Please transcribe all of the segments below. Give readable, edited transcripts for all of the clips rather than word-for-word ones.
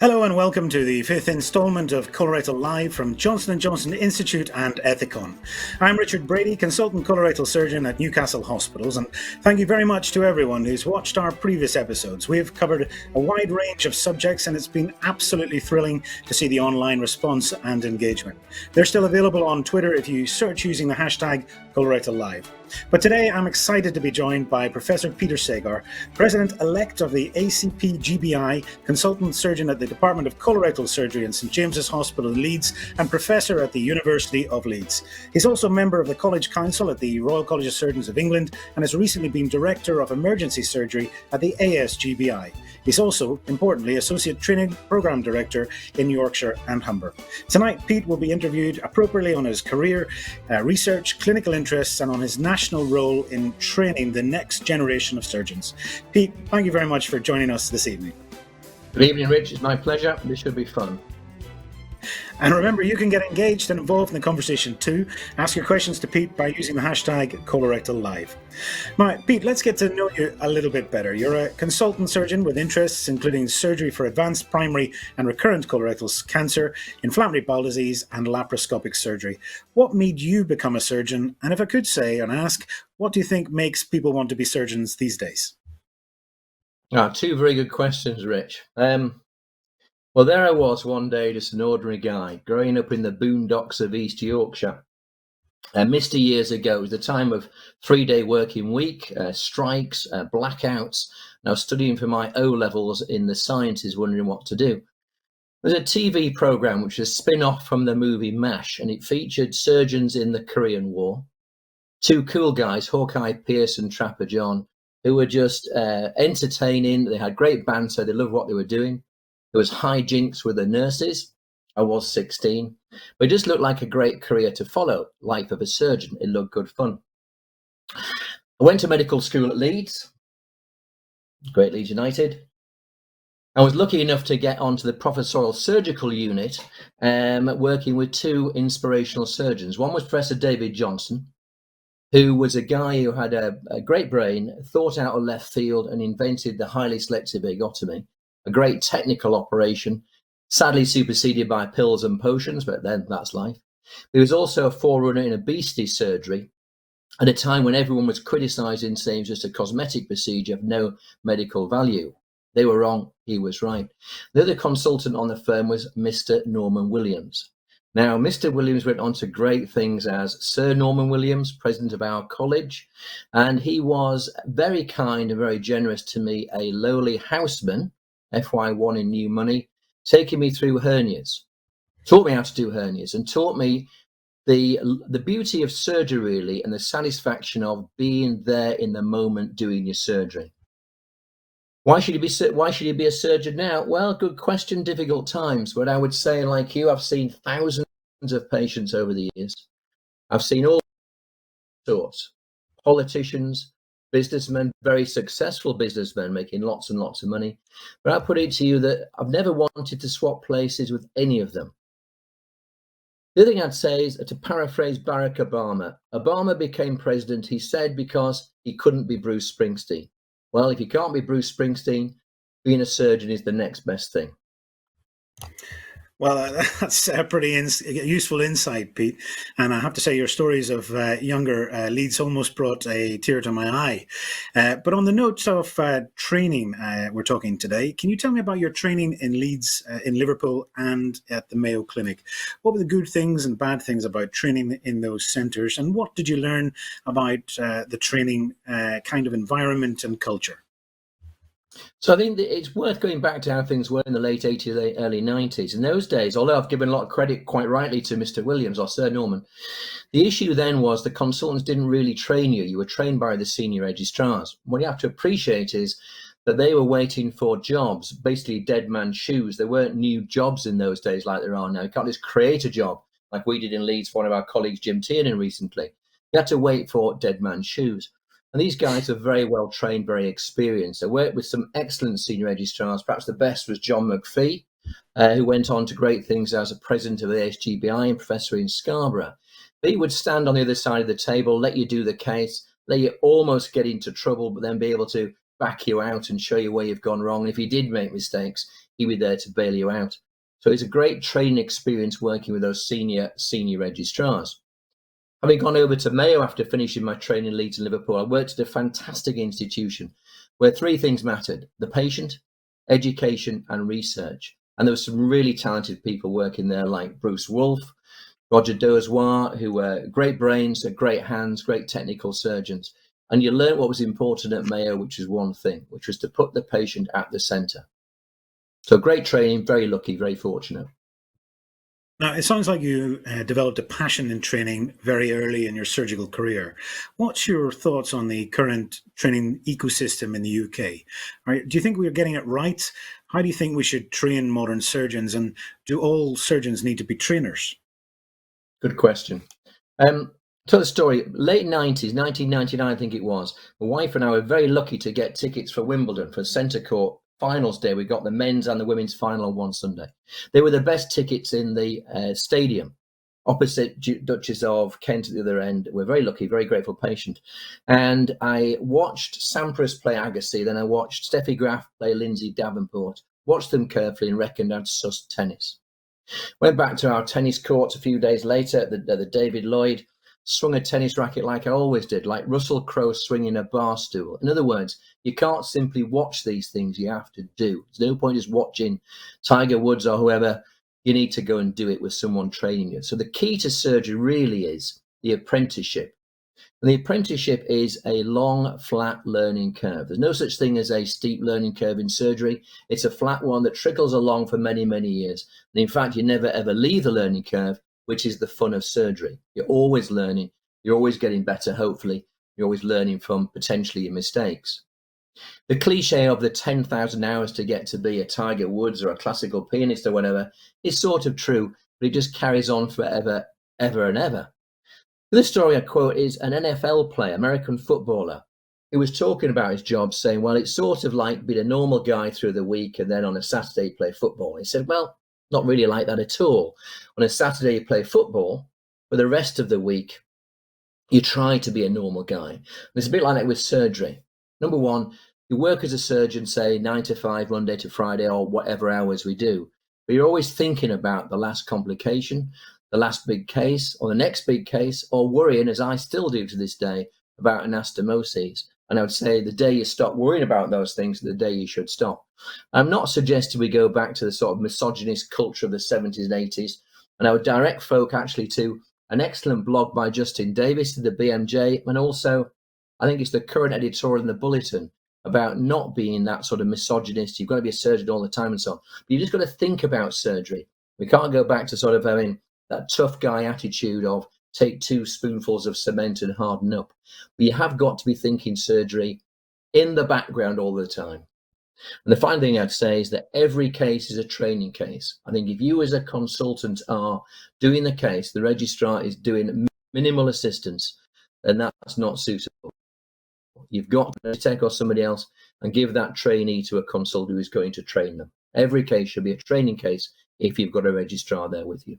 Hello and welcome to the fifth instalment of Colorectal Live from Johnson & Johnson Institute and Ethicon. I'm Richard Brady, consultant colorectal surgeon at Newcastle Hospitals, and thank you very much to everyone who's watched our previous episodes. We've covered a wide range of subjects and it's been absolutely thrilling to see the online response and engagement. They're still available on Twitter if you search using the hashtag ColorectalLIVE. But today I'm excited to be joined by Professor Peter Sagar, President-elect of the ACP-GBI, consultant surgeon at the Department of Colorectal Surgery in St James's Hospital in Leeds, and Professor at the University of Leeds. He's also a member of the College Council at the Royal College of Surgeons of England and has recently been Director of Emergency Surgery at the ASGBI. He's also, importantly, Associate Training Programme Director in Yorkshire and Humber. Tonight, Pete will be interviewed appropriately on his career, research, clinical interests, and on his national role in training the next generation of surgeons. Pete, thank you very much for joining us this evening. Good evening, Rich. It's my pleasure. This should be fun. And remember, you can get engaged and involved in the conversation too. Ask your questions to Pete by using the hashtag ColorectalLIVE. Now, Pete, let's get to know you a little bit better. You're a consultant surgeon with interests including surgery for advanced primary and recurrent colorectal cancer, inflammatory bowel disease, and laparoscopic surgery. What made you become a surgeon? And if I could say and ask, what do you think makes people want to be surgeons these days? Two very good questions, Rich. Well, there I was one day, just an ordinary guy, growing up in the boondocks of East Yorkshire. Misty years ago, it was the time of 3-day working week, strikes, blackouts. And I was studying for my O-levels in the sciences, wondering what to do. There's a TV programme which is a spin-off from the movie MASH, and it featured surgeons in the Korean War. Two cool guys, Hawkeye Pierce and Trapper John, who were just entertaining. They had great banter. They loved what they were doing. There was hijinks with the nurses. I was 16. But it just looked like a great career to follow. Life of a surgeon. It looked good fun. I went to medical school at Leeds. Great Leeds United. I was lucky enough to get onto the professorial surgical unit, working with two inspirational surgeons. One was Professor David Johnson, who was a guy who had a great brain, thought out of left field and invented the highly selective vagotomy, a great technical operation, sadly superseded by pills and potions, but then that's life. He was also a forerunner in obesity surgery at a time when everyone was criticising, saying it was just a cosmetic procedure of no medical value. They were wrong, he was right. The other consultant on the firm was Mr. Norman Williams. Now, Mr. Williams went on to great things as Sir Norman Williams, president of our college, and he was very kind and very generous to me, a lowly houseman, FY1 in new money, taking me through hernias, taught me how to do hernias, and taught me the beauty of surgery, really, and the satisfaction of being there in the moment doing your surgery. Why should you be a surgeon now? Well, good question, difficult times. But I would say, like you, I've seen thousands of patients over the years. I've seen all sorts, politicians, businessmen, very successful businessmen making lots and lots of money. But I'll put it to you that I've never wanted to swap places with any of them. The other thing I'd say is, to paraphrase Barack Obama, Obama became president, he said, because he couldn't be Bruce Springsteen. Well, if you can't be Bruce Springsteen, being a surgeon is the next best thing. Well, that's a pretty useful insight, Pete. And I have to say, your stories of younger Leeds almost brought a tear to my eye. But on the note of training, we're talking today. Can you tell me about your training in Leeds, in Liverpool, and at the Mayo Clinic? What were the good things and bad things about training in those centres? And what did you learn about the training kind of environment and culture? So I think that it's worth going back to how things were in the late 80s, early 90s. In those days, although I've given a lot of credit quite rightly to Mr. Williams or Sir Norman, the issue then was the consultants didn't really train you. You were trained by the senior registrars. What you have to appreciate is that they were waiting for jobs, basically dead man's shoes. There weren't new jobs in those days like there are now. You can't just create a job like we did in Leeds for one of our colleagues, Jim Tiernan, recently. You had to wait for dead man's shoes. And these guys are very well trained, very experienced. I worked with some excellent senior registrars. Perhaps the best was John McPhee, who went on to great things as a president of the ASGBI and professor in Scarborough. But he would stand on the other side of the table, let you do the case, let you almost get into trouble, but then be able to back you out and show you where you've gone wrong. And if you did make mistakes, he'd be there to bail you out. So it's a great training experience working with those senior registrars. Having gone over to Mayo after finishing my training in Leeds and Liverpool, I worked at a fantastic institution where three things mattered: the patient, education, and research. And there were some really talented people working there, like Bruce Wolfe, Roger Dozois, who were great brains, great hands, great technical surgeons. And you learned what was important at Mayo, which was one thing, which was to put the patient at the centre. So great training, very lucky, very fortunate. Now, it sounds like you developed a passion in training very early in your surgical career. What's your thoughts on the current training ecosystem in the UK? Do you think we're getting it right? How do you think we should train modern surgeons? And do all surgeons need to be trainers? Good question. Tell the story. Late 90s, 1999, I think it was. My wife and I were very lucky to get tickets for Wimbledon for Centre Court finals day. We got the men's and the women's final on one Sunday. They were the best tickets in the stadium, opposite Duchess of Kent at the other end. We're very lucky, very grateful patient. And I watched Sampras play Agassi, then I watched Steffi Graf play Lindsay Davenport, watched them carefully and reckoned I'd sussed tennis. Went back to our tennis courts a few days later at the David Lloyd, swung a tennis racket like I always did, like Russell Crowe swinging a bar stool. In other words, you can't simply watch these things, you have to do. There's no point just watching Tiger Woods or whoever. You need to go and do it with someone training you. So the key to surgery really is the apprenticeship. And the apprenticeship is a long, flat learning curve. There's no such thing as a steep learning curve in surgery. It's a flat one that trickles along for many, many years. And in fact, you never ever leave the learning curve, which is the fun of surgery. You're always learning. You're always getting better, hopefully. You're always learning from potentially your mistakes. The cliche of the 10,000 hours to get to be a Tiger Woods or a classical pianist or whatever is sort of true, but it just carries on forever, ever and ever. This story I quote is an NFL player, American footballer, who was talking about his job, saying, well, it's sort of like being a normal guy through the week and then on a Saturday play football. He said, well, not really like that at all. On a Saturday you play football, but the rest of the week you try to be a normal guy. And it's a bit like that with surgery. Number one, you work as a surgeon, say 9 to 5, Monday to Friday, or whatever hours we do. But you're always thinking about the last complication, the last big case, or the next big case, or worrying, as I still do to this day, about anastomoses. And I would say the day you stop worrying about those things is the day you should stop. I'm not suggesting we go back to the sort of misogynist culture of the 70s and 80s. And I would direct folk actually to an excellent blog by Justin Davis to the BMJ, and also I think it's the current editorial in the Bulletin about not being that sort of misogynist. You've got to be a surgeon all the time and so on. But you just got to think about surgery. We can't go back to sort of having that tough guy attitude of take 2 spoonfuls of cement and harden up. But you have got to be thinking surgery in the background all the time. And the final thing I'd say is that every case is a training case. I think if you as a consultant are doing the case, the registrar is doing minimal assistance, then that's not suitable. You've got to take or somebody else and give that trainee to a consultant who is going to train them. Every case should be a training case if you've got a registrar there with you.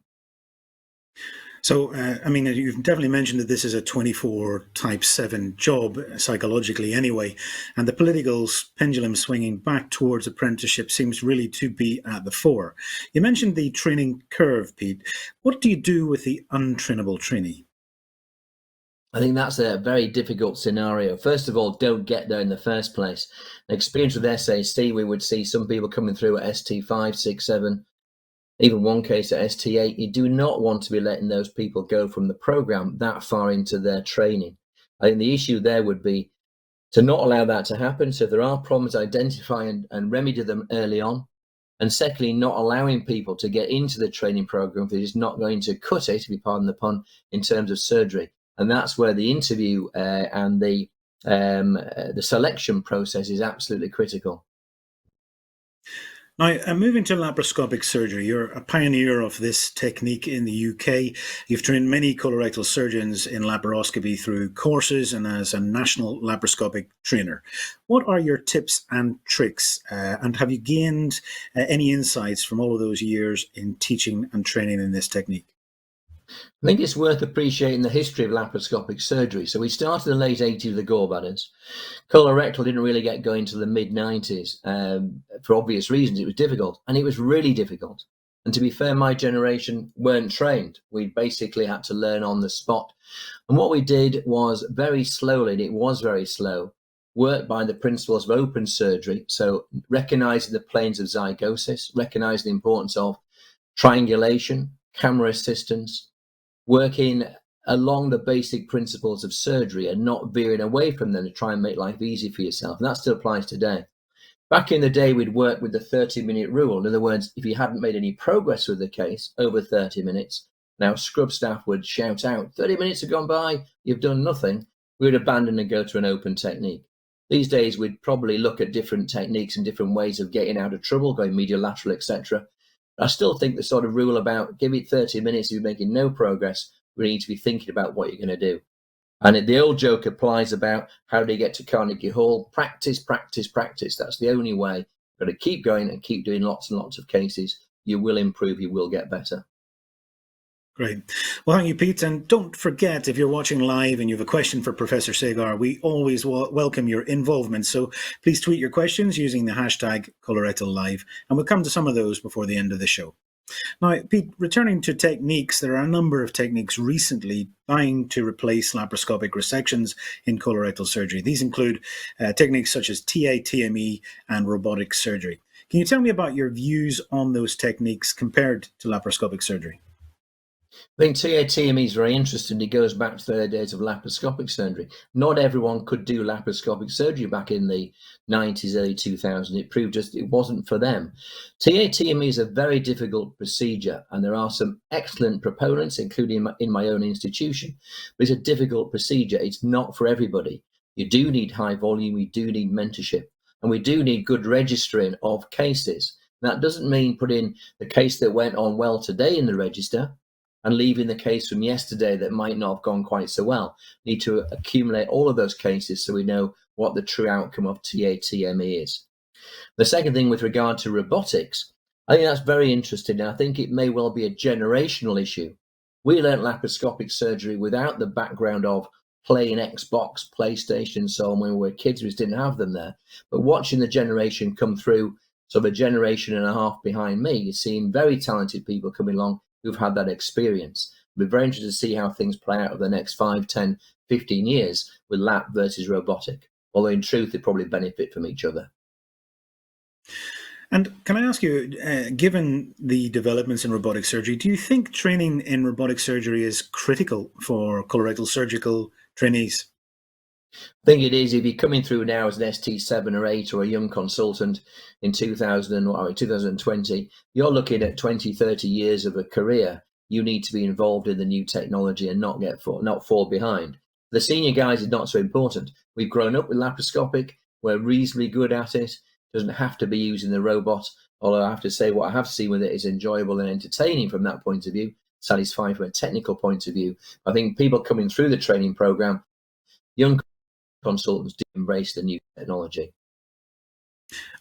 So, I mean, you've definitely mentioned that this is a 24 type 7 job, psychologically anyway, and the political pendulum swinging back towards apprenticeship seems really to be at the fore. You mentioned the training curve, Pete. What do you do with the untrainable trainee? I think that's a very difficult scenario. First of all, don't get there in the first place. An experience with SAC, we would see some people coming through at ST5, 6, 7, even one case at ST8. You do not want to be letting those people go from the program that far into their training. I think the issue there would be to not allow that to happen. So if there are problems, identify and remedy them early on. And secondly, not allowing people to get into the training program if they're just not going to cut it, if you pardon the pun, in terms of surgery. And that's where the interview and the selection process is absolutely critical. Now, moving to laparoscopic surgery, you're a pioneer of this technique in the UK. You've trained many colorectal surgeons in laparoscopy through courses and as a national laparoscopic trainer. What are your tips and tricks? And have you gained any insights from all of those years in teaching and training in this technique? I think it's worth appreciating the history of laparoscopic surgery. So we started in the late 80s with the gallbladders. Colorectal didn't really get going to the mid-90s. For obvious reasons, it was difficult, and it was really difficult. And to be fair, my generation weren't trained. We basically had to learn on the spot. And what we did was very slowly, and it was very slow, work by the principles of open surgery. So recognizing the planes of zygosis, recognizing the importance of triangulation, camera assistance, working along the basic principles of surgery and not veering away from them to try and make life easy for yourself. And that still applies today. Back in the day, we'd work with the 30-minute rule. In other words, if you hadn't made any progress with the case over 30 minutes, now scrub staff would shout out, 30 minutes have gone by, you've done nothing. We would abandon and go to an open technique. These days, we'd probably look at different techniques and different ways of getting out of trouble, going medial lateral, etc. I still think the sort of rule about give it 30 minutes if you're making no progress, we need to be thinking about what you're going to do. And the old joke applies about how do you get to Carnegie Hall? Practice, practice, practice. That's the only way. You've got to keep going and keep doing lots and lots of cases. You will improve, you will get better. Great. Well, thank you, Pete. And don't forget, if you're watching live and you have a question for Professor Sagar, we always welcome your involvement. So please tweet your questions using the hashtag ColorectalLIVE, and we'll come to some of those before the end of the show. Now, Pete, returning to techniques, there are a number of techniques recently vying to replace laparoscopic resections in colorectal surgery. These include techniques such as TATME and robotic surgery. Can you tell me about your views on those techniques compared to laparoscopic surgery? I think TATME is very interesting. It goes back to the days of laparoscopic surgery. Not everyone could do laparoscopic surgery back in the 90s, early 2000s. It proved just it wasn't for them. TATME is a very difficult procedure, and there are some excellent proponents, including in my own institution. But it's a difficult procedure. It's not for everybody. You do need high volume. You do need mentorship. And we do need good registering of cases. That doesn't mean putting the case that went on well today in the register and leaving the case from yesterday that might not have gone quite so well. We need to accumulate all of those cases so we know what the true outcome of TATME is. The second thing with regard to robotics, I think that's very interesting. I think it may well be a generational issue. We learnt laparoscopic surgery without the background of playing Xbox, PlayStation, and so on when we were kids. We just didn't have them there. But watching the generation come through, sort of a generation and a half behind me, you're seeing very talented people coming along who've had that experience. We're very interested to see how things play out over the next 5, 10, 15 years with lap versus robotic. Although in truth, they probably benefit from each other. And can I ask you, given the developments in robotic surgery, do you think training in robotic surgery is critical for colorectal surgical trainees? I think it is. If you're coming through now as an ST7 or 8 or a young consultant in 2020, you're looking at 20, 30 years of a career. You need to be involved in the new technology and not fall behind. The senior guys is not so important. We've grown up with laparoscopic. We're reasonably good at it. Doesn't have to be using the robot. Although I have to say what I have seen with it is enjoyable and entertaining from that point of view, satisfying from a technical point of view. I think people coming through the training program, young consultants do embrace the new technology.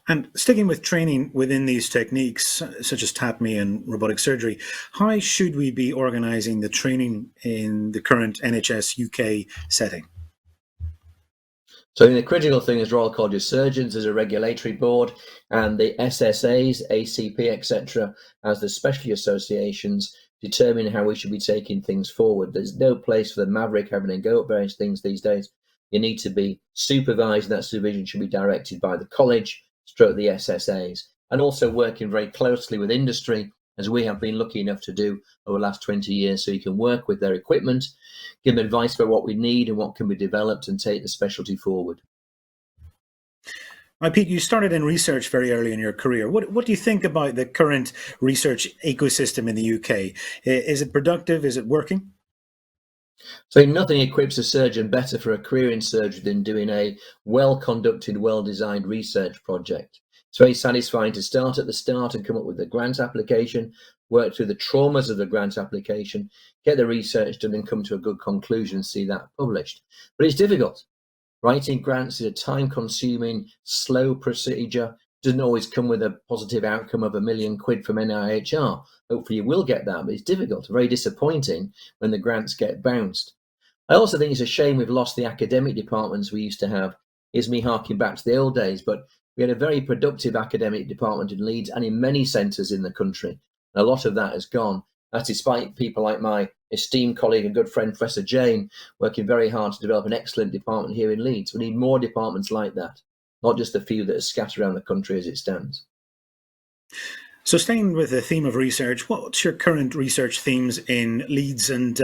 And sticking with training within these techniques, such as TATME and robotic surgery, how should we be organising the training in the current NHS UK setting? So the critical thing is Royal College of Surgeons as a regulatory board, and the SSAs, ACP, etc., as the specialty associations determine how we should be taking things forward. There's no place for the maverick having a go at various things these days. You need to be supervised, and that supervision should be directed by the college, stroke the SSAs, and also working very closely with industry, as we have been lucky enough to do over the last 20 years, so you can work with their equipment, give them advice about what we need and what can be developed, and take the specialty forward. Now, Pete, you started in research very early in your career. What do you think about the current research ecosystem in the UK? Is it productive? Is it working? So nothing equips a surgeon better for a career in surgery than doing a well-conducted, well-designed research project. It's very satisfying to start at the start and come up with the grant application, work through the traumas of the grant application, get the research done and come to a good conclusion and see that published. But it's difficult. Writing grants is a time-consuming, slow procedure. doesn't always come with a positive outcome of £1 million from NIHR. Hopefully you will get that, but it's difficult, very disappointing when the grants get bounced. I also think it's a shame we've lost the academic departments we used to have. Here's me harking back to the old days, but we had a very productive academic department in Leeds and in many centres in the country. And a lot of that has gone. That's despite people like my esteemed colleague and good friend, Professor Jane, working very hard to develop an excellent department here in Leeds. We need more departments like that, not just a few that are scattered around the country as it stands. So staying with the theme of research, what's your current research themes in Leeds, and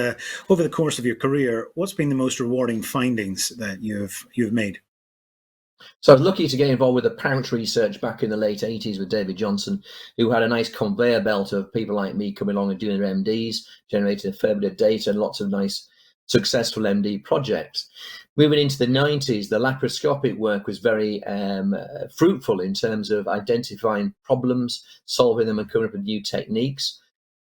over the course of your career, what's been the most rewarding findings that you've made? So I was lucky to get involved with the pouch research back in the late 80s with David Johnson, who had a nice conveyor belt of people like me coming along and doing their MDs, generating a fair bit of data and lots of nice successful MD projects. Moving into the 90s, the laparoscopic work was very fruitful in terms of identifying problems, solving them and coming up with new techniques.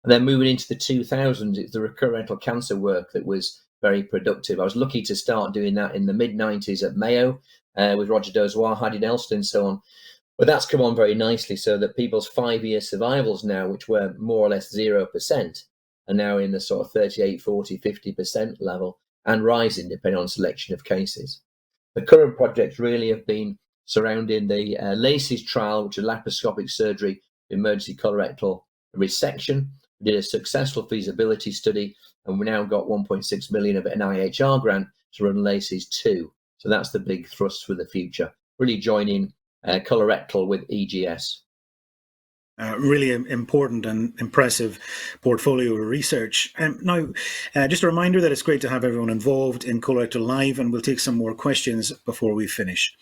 And then moving into the 2000s, it's the recurrent cancer work that was very productive. I was lucky to start doing that in the mid-90s at Mayo with Roger Dozois, Heidi Nelson and so on. But that's come on very nicely so that people's 5-year survivals now, which were more or less 0%, are now in the sort of 38, 40, 50% level and rising depending on selection of cases. The current projects really have been surrounding the LACES trial, which is laparoscopic surgery, emergency colorectal resection. We did a successful feasibility study, and we now got 1.6 million of an NIHR grant to run LACES 2. So that's the big thrust for the future, really joining colorectal with EGS. Really important and impressive portfolio of research. Now, just a reminder that it's great to have everyone involved in ColorectalLIVE, and we'll take some more questions before we finish.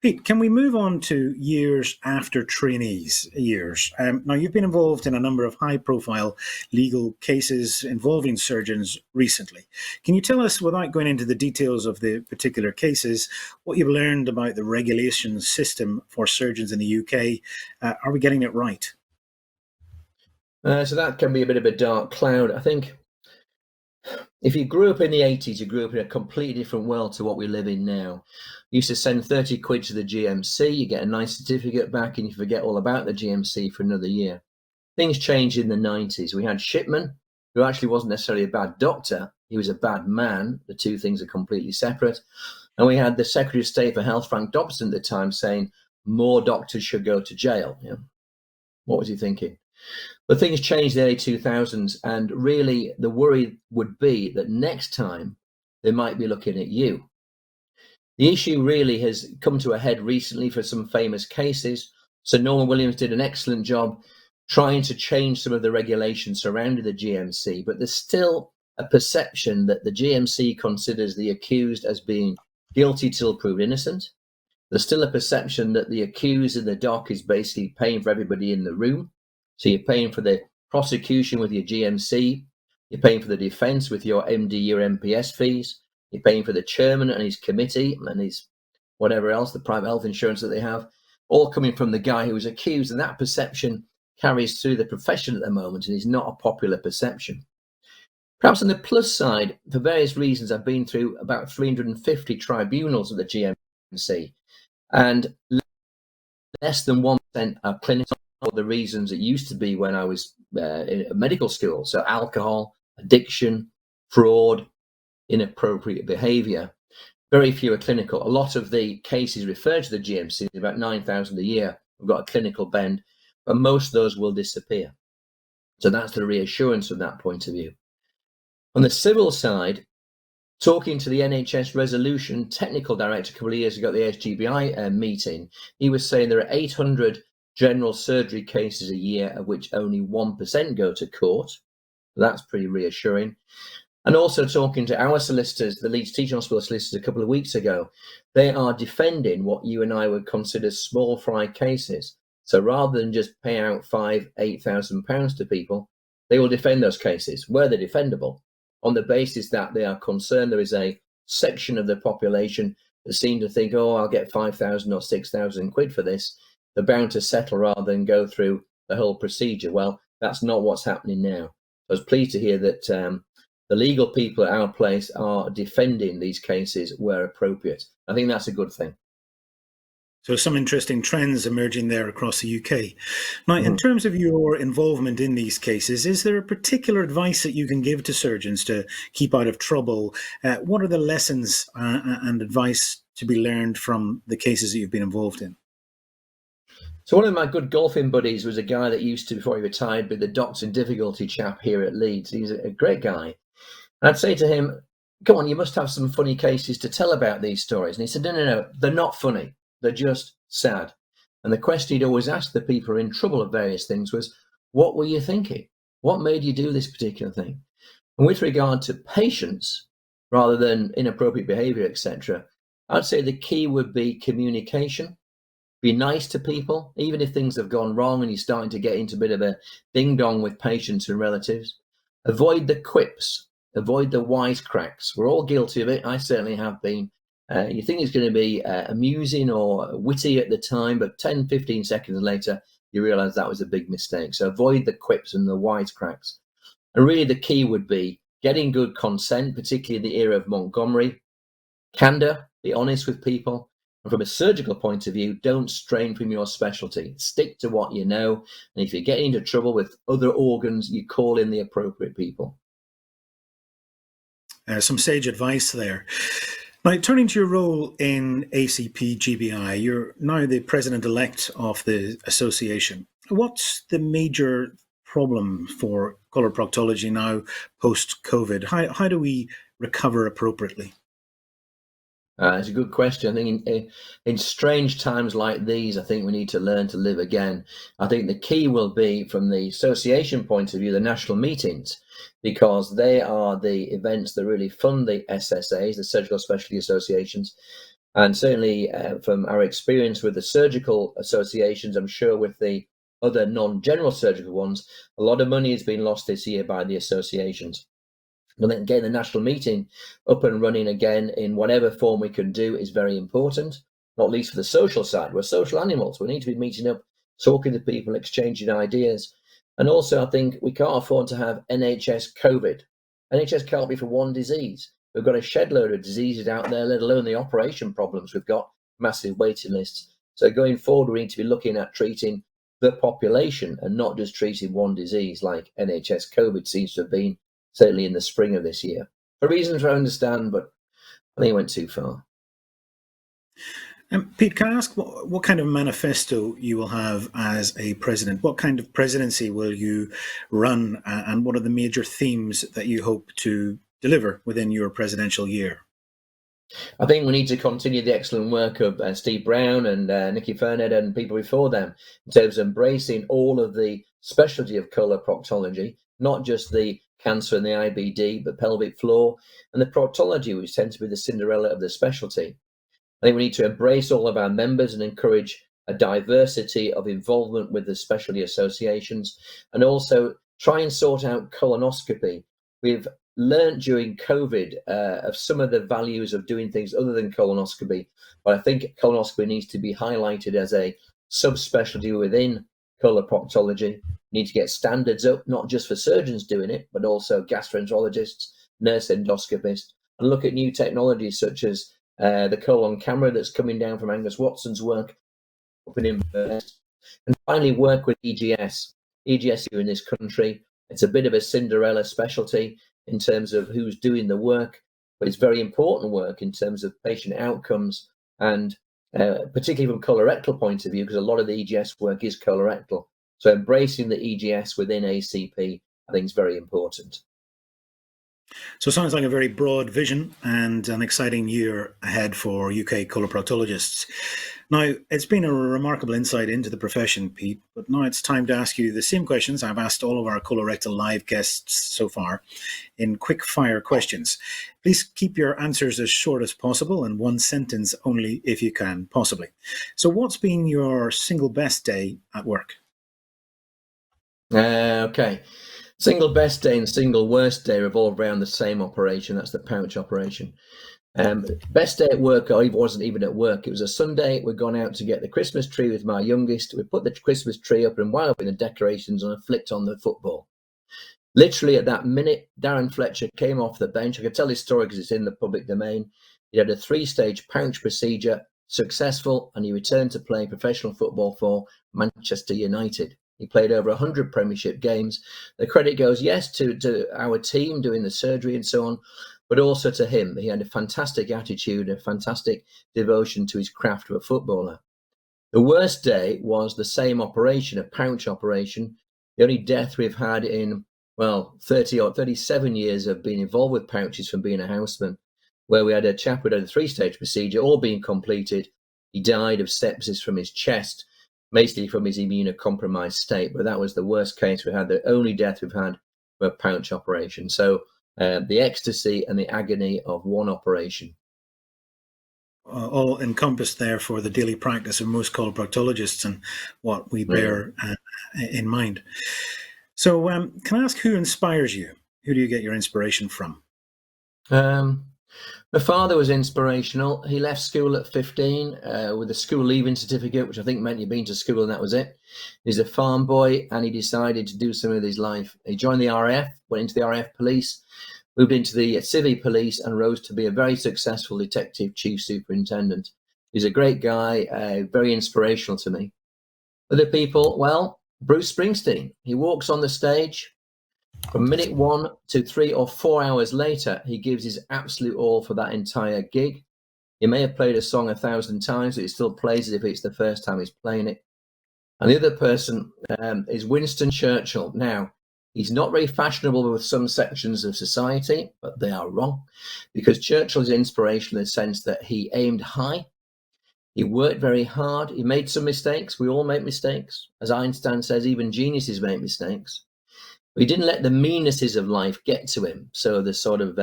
Pete, can we move on to years after trainees years? Now, you've been involved in a number of high-profile legal cases involving surgeons recently. Can you tell us, without going into the details of the particular cases, what you've learned about the regulation system for surgeons in the UK? Are we getting it right? So that can be a bit of a dark cloud. I think if you grew up in the 80s, you grew up in a completely different world to what we live in now. You used to send 30 quid to the GMC, you get a nice certificate back and you forget all about the GMC for another year. Things changed in the 90s. We had Shipman, who actually wasn't necessarily a bad doctor, he was a bad man. The two things are completely separate. And we had the Secretary of State for Health, Frank Dobson, at the time saying more doctors should go to jail. You know, what was he thinking? But things changed in the early 2000s, and really the worry would be that next time they might be looking at you. The issue really has come to a head recently for some famous cases. So Norman Williams did an excellent job trying to change some of the regulations surrounding the GMC, but there's still a perception that the GMC considers the accused as being guilty till proved innocent. There's still a perception that the accused in the dock is basically paying for everybody in the room. So you're paying for the prosecution with your GMC, you're paying for the defence with your MD, your MPS fees, you're paying for the chairman and his committee and his whatever else, the private health insurance that they have, all coming from the guy who was accused. And that perception carries through the profession at the moment and is not a popular perception. Perhaps on the plus side, for various reasons, I've been through about 350 tribunals of the GMC, and less than 1% are clinical. The reasons it used to be when I was in medical school. So alcohol, addiction, fraud, inappropriate behaviour. Very few are clinical. A lot of the cases referred to the GMC, about 9,000 a year, have got a clinical bend, but most of those will disappear. So that's the reassurance from that point of view. On the civil side, talking to the NHS Resolution Technical Director a couple of years ago at the SGBI meeting, he was saying there are 800 general surgery cases a year, of which only 1% go to court. That's pretty reassuring. And also talking to our solicitors, the Leeds Teaching Hospital solicitors, a couple of weeks ago, they are defending what you and I would consider small fry cases. So rather than just pay out £5,000-8,000 to people, they will defend those cases where they're defendable, on the basis that they are concerned there is a section of the population that seem to think, oh, I'll get 5,000 or 6,000 quid for this. They're bound to settle rather than go through the whole procedure. Well, that's not what's happening now. I was pleased to hear that the legal people at our place are defending these cases where appropriate. I think that's a good thing. So some interesting trends emerging there across the UK. Now, in terms of your involvement in these cases, is there a particular advice that you can give to surgeons to keep out of trouble? What are the lessons and advice to be learned from the cases that you've been involved in? So one of my good golfing buddies was a guy that used to, before he retired, be the Doctor in Difficulty chap here at Leeds. He's a great guy. I'd say to him, come on, you must have some funny cases to tell about these stories. And he said, no, they're not funny. They're just sad. And the question he'd always ask the people who are in trouble of various things was, what were you thinking? What made you do this particular thing? And with regard to patients, rather than inappropriate behavior, etc., I'd say the key would be communication. Be nice to people, even if things have gone wrong and you're starting to get into a bit of a ding-dong with patients and relatives. Avoid the quips. Avoid the wisecracks. We're all guilty of it. I certainly have been. You think it's going to be amusing or witty at the time, but 10, 15 seconds later, you realize that was a big mistake. So avoid the quips and the wisecracks. And really the key would be getting good consent, particularly in the era of Montgomery. Candor, be honest with people. And from a surgical point of view, don't strain from your specialty. Stick to what you know. And if you get into trouble with other organs, you call in the appropriate people. Some sage advice there. Now, turning to your role in ACP GBI, you're now the president-elect of the association. What's the major problem for coloproctology now post-COVID? How do we recover appropriately? It's a good question. I think in strange times like these, I think we need to learn to live again. I think the key will be, from the association point of view, the national meetings, because they are the events that really fund the SSAs, the surgical specialty associations. And certainly from our experience with the surgical associations, I'm sure with the other non-general surgical ones, a lot of money has been lost this year by the associations. And then getting the national meeting up and running again in whatever form we can do is very important, not least for the social side. We're social animals. We need to be meeting up, talking to people, exchanging ideas. And also, I think we can't afford to have NHS COVID. NHS can't be for one disease. We've got a shed load of diseases out there, let alone the operation problems. We've got massive waiting lists. So going forward, we need to be looking at treating the population and not just treating one disease like NHS COVID seems to have been, certainly in the spring of this year. For reasons I understand, but I think it went too far. Pete, can I ask what kind of manifesto you will have as a president? What kind of presidency will you run, and what are the major themes that you hope to deliver within your presidential year? I think we need to continue the excellent work of Steve Brown and Nicky Ferned and people before them in terms of embracing all of the specialty of coloproctology, not just the cancer and the IBD, but pelvic floor and the proctology, which tends to be the Cinderella of the specialty. I think we need to embrace all of our members and encourage a diversity of involvement with the specialty associations, and also try and sort out colonoscopy. We've learned during COVID of some of the values of doing things other than colonoscopy, but I think colonoscopy needs to be highlighted as a subspecialty within coloproctology. We need to get standards up, not just for surgeons doing it, but also gastroenterologists, nurse endoscopists, and look at new technologies such as the colon camera that's coming down from Angus Watson's work up in Inverness. And finally, work with EGS. EGS here in this country, it's a bit of a Cinderella specialty in terms of who's doing the work, but it's very important work in terms of patient outcomes, and particularly from colorectal point of view, because a lot of the EGS work is colorectal. So embracing the EGS within ACP, I think, is very important. So it sounds like a very broad vision and an exciting year ahead for UK coloproctologists. Now, it's been a remarkable insight into the profession, Pete, but now it's time to ask you the same questions I've asked all of our ColorectalLIVE guests so far in quick fire questions. Please keep your answers as short as possible and one sentence only if you can, possibly. So what's been your single best day at work? Okay. Single best day and single worst day revolve around the same operation. That's the pouch operation. Best day at work, I wasn't even at work. It was a Sunday. We'd gone out to get the Christmas tree with my youngest. We put the Christmas tree up and wound up in the decorations and I flicked on the football. Literally at that minute, Darren Fletcher came off the bench. I could tell his story because it's in the public domain. He had a 3-stage pouch procedure, successful, and he returned to play professional football for Manchester United. He played over 100 Premiership games. The credit goes, yes, to our team doing the surgery and so on, but also to him. He had a fantastic attitude, a fantastic devotion to his craft of a footballer. The worst day was the same operation, a pouch operation, the only death we've had in, 30 or 37 years of being involved with pouches from being a houseman, where we had a chap who had a 3-stage procedure, all being completed. He died of sepsis from his chest, mostly from his immunocompromised state, but that was the worst case we had, the only death we've had for a pouch operation. So the ecstasy and the agony of one operation. All encompassed there for the daily practice of most colorectologists and what we bear in mind. So can I ask who inspires you? Who do you get your inspiration from? My father was inspirational. He left school at 15 with a school leaving certificate, which I think meant he'd been to school and that was it. He's a farm boy and he decided to do something with his life. He joined the RAF, went into the RAF police, moved into the civvy police and rose to be a very successful detective chief superintendent. He's a great guy, very inspirational to me. Other people, well, Bruce Springsteen. He walks on the stage. From minute 1 to 3 or 4 hours later, he gives his absolute all for that entire gig. He may have played a song 1,000 times, but he still plays it if it's the first time he's playing it. And the other person is Winston Churchill. Now, he's not very fashionable with some sections of society, but they are wrong, because Churchill is inspirational in the sense that he aimed high. He worked very hard. He made some mistakes. We all make mistakes. As Einstein says, even geniuses make mistakes. But he didn't let the meannesses of life get to him. So the sort of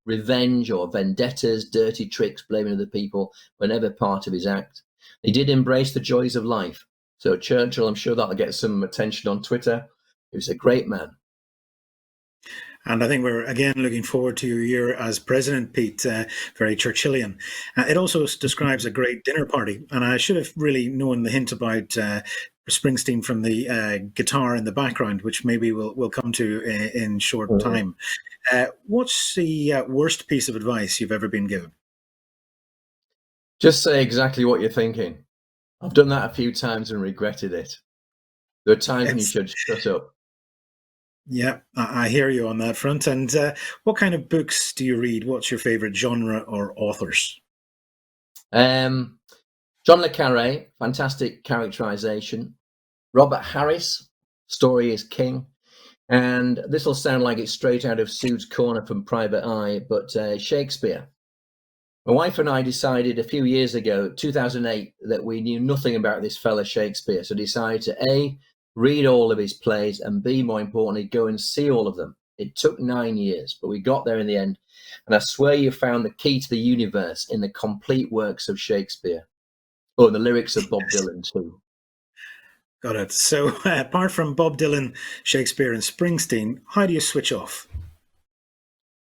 revenge or vendettas, dirty tricks, blaming other people were never part of his act. He did embrace the joys of life. So Churchill, I'm sure that'll get some attention on Twitter. He was a great man. And I think we're again looking forward to your year as president, Pete, very Churchillian. It also describes a great dinner party. And I should have really known the hint about Springsteen from the guitar in the background, which maybe we'll come to in short time. What's the worst piece of advice you've ever been given? Just say exactly what you're thinking. I've done that a few times and regretted it. There are times when you should shut up. Yeah, I hear you on that front. And what kind of books do you read? What's your favorite genre or authors? John le Carré, fantastic characterization. Robert Harris, Story is King. And this will sound like it's straight out of Sue's Corner from Private Eye, but Shakespeare. My wife and I decided a few years ago, 2008, that we knew nothing about this fella Shakespeare. So decided to A, read all of his plays, and B, more importantly, go and see all of them. It took 9 years, but we got there in the end. And I swear you found the key to the universe in the complete works of Shakespeare. Oh, and the lyrics of Bob Dylan too. Got it. So apart from Bob Dylan, Shakespeare and Springsteen, how do you switch off?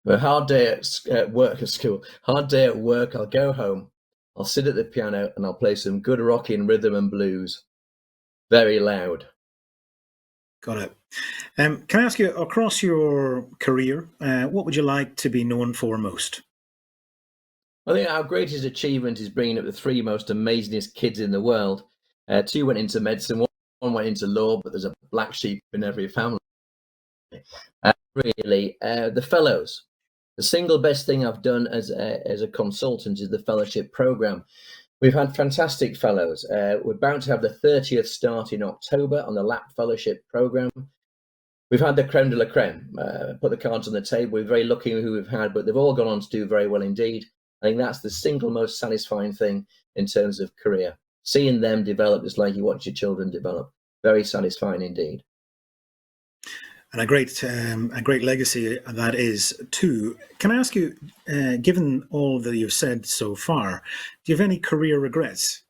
A hard day at work at school. Hard day at work, I'll go home. I'll sit at the piano and I'll play some good rocking rhythm and blues. Very loud. Got it. Can I ask you, across your career, what would you like to be known for most? I think our greatest achievement is bringing up the 3 most amazingest kids in the world. 2 went into medicine, 1 went into law, but there's a black sheep in every family. Really, the fellows. The single best thing I've done as a consultant is the fellowship program. We've had fantastic fellows. We're about to have the 30th start in October on the LAP fellowship program. We've had the creme de la creme. Put the cards on the table. We're very lucky who we've had, but they've all gone on to do very well indeed. I think that's the single most satisfying thing in terms of career. Seeing them develop just like you watch your children develop. Very satisfying indeed. And a great legacy that is too. Can I ask you, given all that you've said so far, do you have any career regrets?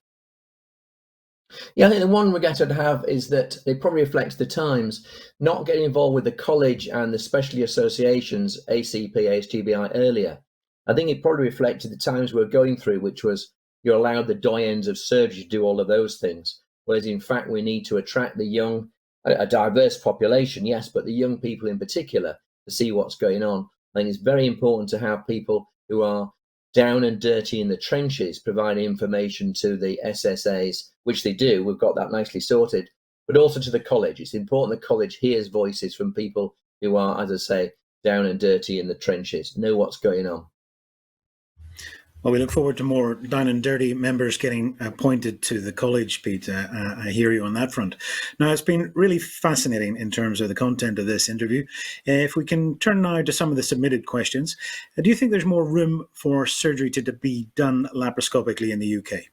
Yeah, I think the one regret I'd have is that it probably reflects the times. Not getting involved with the college and the specialty associations, ACP, ASGBI earlier. I think it probably reflected the times we were going through, which was you're allowed the doyens of surgery to do all of those things. Whereas in fact, we need to attract the young, a diverse population, yes, but the young people in particular to see what's going on. I think it's very important to have people who are down and dirty in the trenches, providing information to the SSAs, which they do. We've got that nicely sorted, but also to the college. It's important the college hears voices from people who are, as I say, down and dirty in the trenches, know what's going on. Well, we look forward to more down and dirty members getting appointed to the college, Pete. I hear you on that front. Now, it's been really fascinating in terms of the content of this interview. If we can turn now to some of the submitted questions, do you think there's more room for surgery to be done laparoscopically in the UK?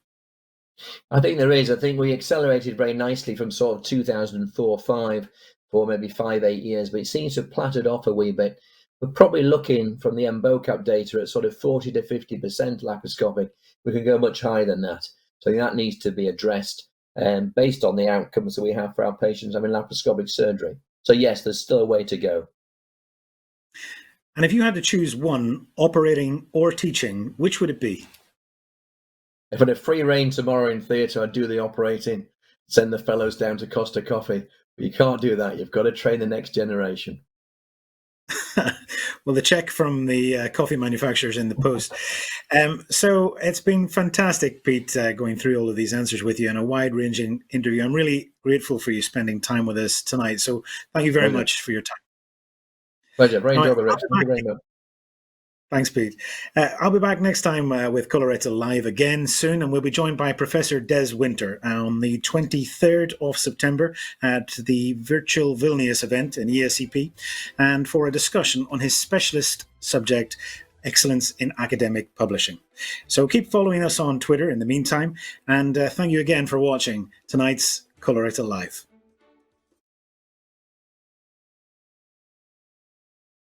I think there is. I think we accelerated very nicely from sort of 2004-5 for maybe 5-8 years, but it seems to have plateaued off a wee bit. We're probably looking from the MBOCAP data at sort of 40 to 50% laparoscopic. We can go much higher than that. So that needs to be addressed based on the outcomes that we have for our patients having laparoscopic surgery. So yes, there's still a way to go. And if you had to choose one, operating or teaching, which would it be? If I had a free reign tomorrow in theatre, I'd do the operating, send the fellows down to Costa Coffee. But you can't do that. You've got to train the next generation. Well, the check from the coffee manufacturers in the post. So it's been fantastic, Pete, going through all of these answers with you in a wide-ranging interview. I'm really grateful for you spending time with us tonight. So thank you very much for your time. Pleasure. Very enjoyable, Rich. Thank you very much. Thanks, Pete. I'll be back next time with Colorectal Live again soon, and we'll be joined by Professor Des Winter on the 23rd of September at the virtual Vilnius event in ESCP, and for a discussion on his specialist subject, excellence in academic publishing. So keep following us on Twitter in the meantime, and thank you again for watching tonight's Colorectal Live.